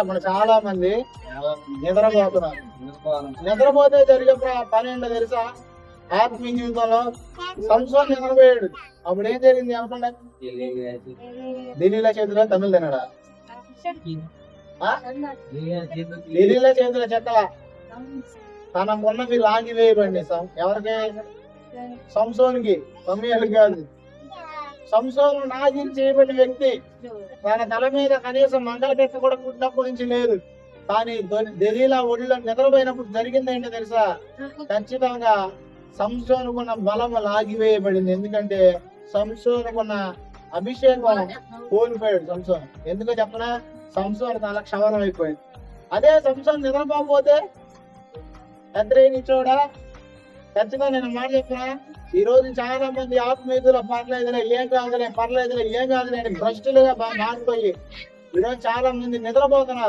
మన చాలా మంది నిద్రపోతున్నారు. నిద్రపోతే జరిగే పని ఏంటో తెలుసా? ఆత్మీయ జీవితంలో సంసోన్ నిద్రపోయాడు. అప్పుడు ఏం జరిగింది అనుకోండి? ఢిల్లీలో చేతిలో తమిళ తినడా? ఢిల్లీలో చేతిలో చెక్కల తనకున్నవి లాగి వేయబండి. ఎవరికి? సంసోన్కి, సమయాలకు కాదు. సంసోను నాశనం చేయబడిన వ్యక్తి. తన తల మీద కనీసం మంగళ పెట్ట కూడా పుట్టినప్పటి నుంచి లేదు. కానీ దెలీలా ఒడిలో నిద్రపోయినప్పుడు జరిగింది ఏంటో తెలుసా? ఖచ్చితంగా సంసోనుకున్న బలం లాగివేయబడింది. ఎందుకంటే సంసోనుకున్న అభిషేకం కోల్పోయాడు సంసోన్. ఎందుకో చెప్పనా? సంసోను చాలా క్షవరం అయిపోయింది. అదే సంసోన్ నిద్రపోకపోతే ఎద్దరేనిచ్చోడా? ఖచ్చితంగా నేను మాట చెప్పినా, ఈ రోజు చాలా మంది ఆత్మీయులు పర్లేదులే, ఏం కాదులే, పర్లేదులే, ఏం కాదులే అని భ్రష్టులుగా మారిపోయి ఈరోజు చాలా మంది నిద్రపోతున్నారు.